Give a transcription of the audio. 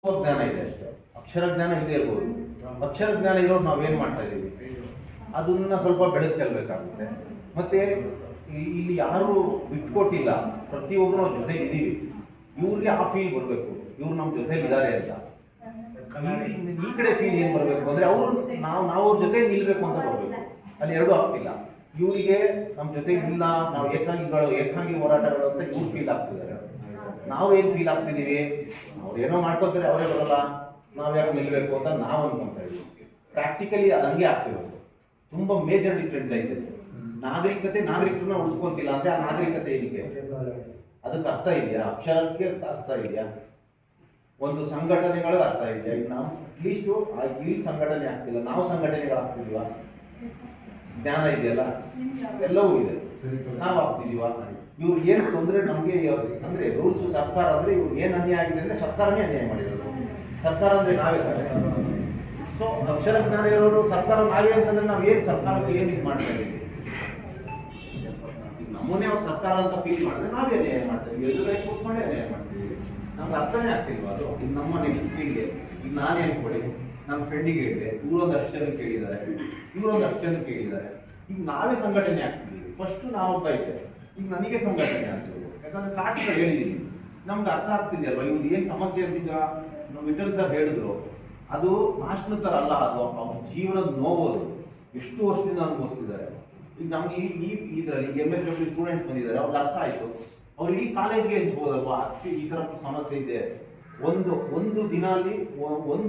ಜ್ಞಾನ ಇದೆ ಅಷ್ಟೇ, ಅಕ್ಷರ ಜ್ಞಾನ ಇಲ್ಲದೆ ಇರ್ಬೋದು. ಅಕ್ಷರ ಜ್ಞಾನ ಇರೋರು ನಾವೇನು ಮಾಡ್ತಾ ಇದ್ದೀವಿ ಅದನ್ನ ಸ್ವಲ್ಪ ಬೆಳಕು ಚೆಲ್ಲಬೇಕಾಗುತ್ತೆ. ಮತ್ತೆ ಇಲ್ಲಿ ಯಾರು ಬಿಟ್ಕೊಟ್ಟಿಲ್ಲ, ಪ್ರತಿಯೊಬ್ಬರು ನಾವು ಜೊತೆಗೆ ಇದ್ದೀವಿ. ಇವ್ರಿಗೆ ಆ ಫೀಲ್ ಬರಬೇಕು, ಇವ್ರು ನಮ್ಮ ಜೊತೆಲಿ ಇದ್ದಾರೆ ಅಂತ. ಈ ಕಡೆ ಫೀಲ್ ಏನು ಬರಬೇಕು ಅಂದರೆ ಅವರು ನಾವು ಅವ್ರ ಜೊತೆ ನಿಲ್ಬೇಕು ಅಂತ ಬರಬೇಕು. ಅಲ್ಲಿ ಎರಡೂ ಆಗ್ತಿಲ್ಲ. ಇವರಿಗೆ ನಮ್ಮ ಜೊತೆ ಇಲ್ಲ, ನಾವು ಏಕಾಂಗಿ ಹೋರಾಟಗಳು ಅಂತ ಇವ್ರು ಫೀಲ್ ಆಗ್ತಿದ್ದಾರೆ. ನಾವೇನು ಫೀಲ್ ಆಗ್ತಿದ್ದೀವಿ, ಅವ್ರು ಏನೋ ಮಾಡ್ಕೊತಾರೆ, ಅವರೇ ಬರಲ್ಲ, ನಾವು ಯಾಕೆ ನಿಲ್ಬೇಕು ಅಂತ ನಾವು ಅನ್ಕೊಂತ ಇದ್ದೀವಿ. ಪ್ರಾಕ್ಟಿಕಲಿ ಅದು ಹಂಗೆ ಆಗ್ತಿರೋದು. ತುಂಬ ಮೇಜರ್ ಡಿಫ್ರೆನ್ಸ್ ಐತೆ. ನಾಗರಿಕರನ್ನ ಉಳಿಸ್ಕೊಂತಿಲ್ಲ ಅಂದ್ರೆ ಆ ನಾಗರಿಕತೆ ಏನಿದೆ, ಅದಕ್ಕೆ ಅರ್ಥ ಇದೆಯಾ? ಅಕ್ಷರಕ್ಕೆ ಅರ್ಥ ಇದೆಯಾ? ಒಂದು ಸಂಘಟನೆಗಳಿಗೆ ಅರ್ಥ ಇದೆಯಾ? ಈಗ ನಾವು ಅಟ್ಲೀಸ್ಟ್ ಇಲ್ಲಿ ಸಂಘಟನೆ ಆಗ್ತಿಲ್ಲ, ನಾವು ಸಂಘಟನೆಗಳಾಗ್ತಿದೀವ? ಜ್ಞಾನ ಇದೆಯಲ್ಲ, ಎಲ್ಲವೂ ಇದೆ, ನಾವು ಆಗ್ತಿದೀವ? ಇವ್ರು ಏನು ತೊಂದರೆ ನಮಗೆ ಅಂದ್ರೆ ರೂಲ್ಸ್ ಸರ್ಕಾರ ಅಂದ್ರೆ ಇವ್ರು ಏನು ಅನ್ಯಾಯ ಆಗಿದೆ ಅಂದ್ರೆ ಸರ್ಕಾರನೇ ಅನ್ಯಾಯ ಮಾಡಿರೋದು. ಸರ್ಕಾರ ಅಂದ್ರೆ ನಾವೇ ತಾನೆ. ಸೊ ಅಕ್ಷರ ಜ್ಞಾನ ಇರೋರು ಸರ್ಕಾರ ನಾವೇ ಅಂತಂದ್ರೆ ನಾವು ಏನು ಸರ್ಕಾರಕ್ಕೆ ಏನು ಇದು ಮಾಡ್ತಾ ಇದ್ದೀವಿ? ನಮ್ಮನ್ನೇ ಅವ್ರು ಸರ್ಕಾರ ಅಂತ ಫೀಲ್ ಮಾಡಿದ್ರೆ ನಾವೇ ಅನ್ಯಾಯ ಮಾಡ್ತೀವಿ, ಎದುರು ಕೂತ್ಕೊಂಡೇ ಅನ್ಯಾಯ ಮಾಡ್ತೀವಿ. ನಮ್ಗೆ ಅರ್ಥನೇ ಆಗ್ತಿಲ್ವ ಅದು? ಈಗ ನಮ್ಮ ನೆಕ್ಸ್ಟ್ ಫೀಲ್ಡ್ಗೆ ಈಗ ನಾನೇನು ಕೊಡಿ, ನನ್ನ ಫ್ರೆಂಡಿಗೆ ಹೇಳಿದೆ, ಇವರೊಂದಷ್ಟು ಜನ ಕೇಳಿದ್ದಾರೆ, ಇವರೊಂದಷ್ಟು ಜನ ಕೇಳಿದ್ದಾರೆ. ಈಗ ನಾವೇ ಸಂಘಟನೆ ಆಗ್ತಿದ್ದೀವಿ. ಫಸ್ಟ್ ನಾವೊಬ್ಬ ಇದ್ದೆ, ಈಗ ನನಗೆ ಸಂಘಟನೆ ಆಗ್ತಿದೆ. ಯಾಕಂದ್ರೆ ಕಾಟ್ಸ್ ಹೇಳಿದ್ದೀನಿ, ನಮ್ಗೆ ಅರ್ಥ ಆಗ್ತಿದೆಯಲ್ವ ಇವ್ರು ಏನು ಸಮಸ್ಯೆ ಅಂತ. ಈಗ ನಮ್ಮ ವಿಠಲ್ ಸರ್ ಹೇಳಿದ್ರು, ಅದು ಭಾಷಣ ಥರ ಅಲ್ಲ, ಅದು ಅವ್ರ ಜೀವನದ ನೋವು. ಎಷ್ಟು ವರ್ಷದಿಂದ ಅನುಭವಿಸ್ತಿದ್ದಾರೆ. ಈಗ ನಮ್ಗೆ ಇದರಲ್ಲಿ MSW ಸ್ಟೂಡೆಂಟ್ಸ್ ಬಂದಿದ್ದಾರೆ, ಅವ್ರಿಗೆ ಅರ್ಥ ಆಯಿತು. ಅವ್ರು ಇಡೀ ಕಾಲೇಜ್ಗೆ ಹಂಚ್ಬೋದಲ್ವಾ, ಈ ಥರ ಸಮಸ್ಯೆ ಇದೆ. ಒಂದು ದಿನ ಅಲ್ಲಿ ಒಂದು